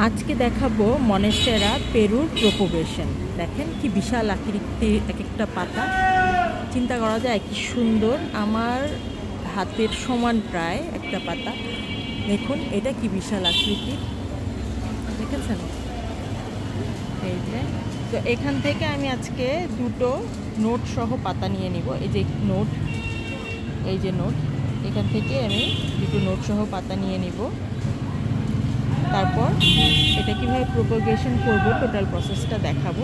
আজকে দেখাবো মনেস্টেরা পেরুর প্রোপোগেশন। দেখেন কি বিশাল আকৃতির এক একটা পাতা, চিন্তা করা যায় কি সুন্দর। আমার হাতের সমান প্রায় একটা পাতা। দেখুন এটা কি বিশাল আকৃতির, দেখেছেন? এই যে, তো এখান থেকে আমি আজকে দুটো নোট সহ পাতা নিয়ে নিব। এই যে নোট, এই যে নোট, এখান থেকে আমি দুটো নোট সহ পাতা নিয়ে নিব। তারপর এটা কীভাবে প্রোপোগেশন করব টোটাল প্রসেসটা দেখাবো।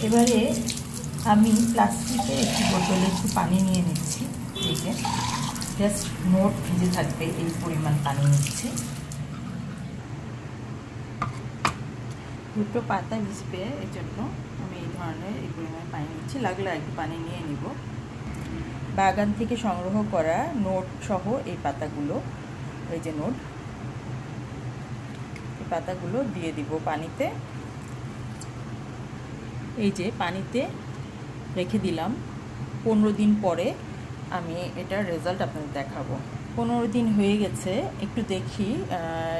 এবারে আমি প্লাস্টিকের একটি বোতলে একটু পানি নিয়ে নিচ্ছি। এই যে জাস্ট নোট ভিজে থাকবে এই পরিমাণ পানি নিচ্ছি। দুটো পাতা ভিজবে এই জন্য আমি এই ধরনের এই পরিমাণ পানি নিচ্ছি। লাগলে একটু পানি নিয়ে নিব। বাগান থেকে সংগ্রহ করা নোট সহ এই পাতাগুলো, এই যে নোট, এই পাতাগুলো দিয়ে দিব পানিতে। এই যে পানিতে রেখে দিলাম। 15 দিন পরে আমি এটার রেজাল্ট আপনাদের দেখাবো। 15 দিন হয়ে গেছে, একটু দেখি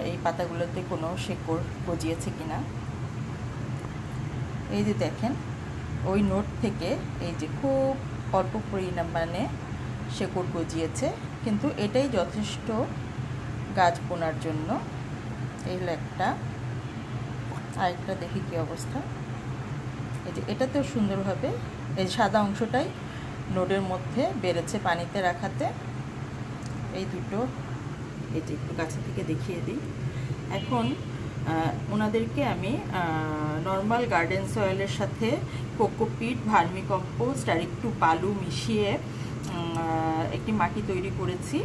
এই পাতাগুলোতে কোনো শেকড় গজিয়েছে কিনা। এই যে দেখেন, ওই নোট থেকে এই যে খুব অল্প পরিমাণে শেকড় গজিয়েছে, কিন্তু এটাই যথেষ্ট গাছ বোনার জন্য। এই হলো একটা। আরেকটা দেখি কি অবস্থা। এই যে এটাতেও সুন্দরভাবে এই সাদা অংশটাই নোডের মধ্যে বেড়েছে পানিতে রাখাতে। এই দুটো এই যে একটু কাছে থেকে দেখিয়ে দিই। এখন ওনাদেরকে আমি নর্মাল গার্ডেন সয়েলের সাথে কোকোপিট, ভার্মি কম্পোস্ট আর একটু বালু মিশিয়ে একটি মাটি তৈরি করেছি।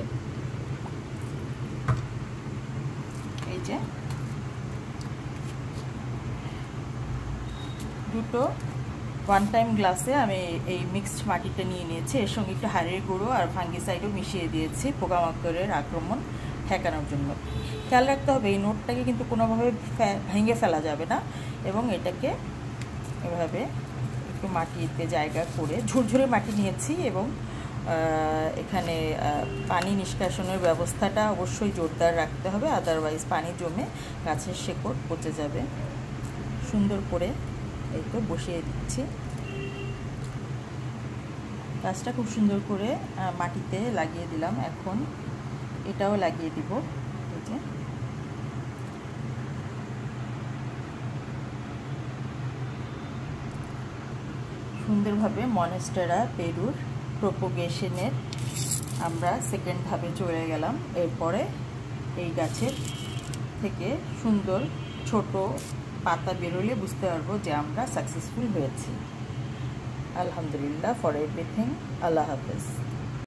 এই যে দুটো 1 টাইম গ্লাসে আমি এই মিক্সড মাটিটা নিয়ে নিয়েছি। এর সঙ্গে একটু হাড়ের গুঁড়ো আর ফাঙ্গিসাইডও মিশিয়ে দিয়েছি পোকামাকড়ের আক্রমণ ঠেকানোর জন্য। খেয়াল রাখতে হবে এই নোটটাকে কিন্তু কোনোভাবে ভেঙে ফেলা যাবে না, এবং এটাকে এভাবে একটু মাটিতে জায়গা করে ঝুরঝুরে মাটি নিয়েছি, এবং এখানে পানি নিষ্কাশনের ব্যবস্থাটা অবশ্যই জোরদার রাখতে হবে, আদারওয়াইজ পানি জমে গাছের শেকড় পচে যাবে। সুন্দর করে এই তো বসিয়ে দিচ্ছি। গাছটা খুব সুন্দর করে মাটিতে লাগিয়ে দিলাম। এখন এটাও লাগিয়ে দিব। এই যে সুন্দরভাবে মনেস্টেরা পেরুর প্রোপোগেশনের আমরা সেকেন্ড ধাপে চলে গেলাম। এরপরে এই গাছের থেকে সুন্দর ছোট পাতা বেরোলে বুঝতে পারবো যে আমরা সাকসেসফুল হয়েছি। আলহামদুলিল্লাহ ফর এভরিথিং। আল্লাহ হাফেজ।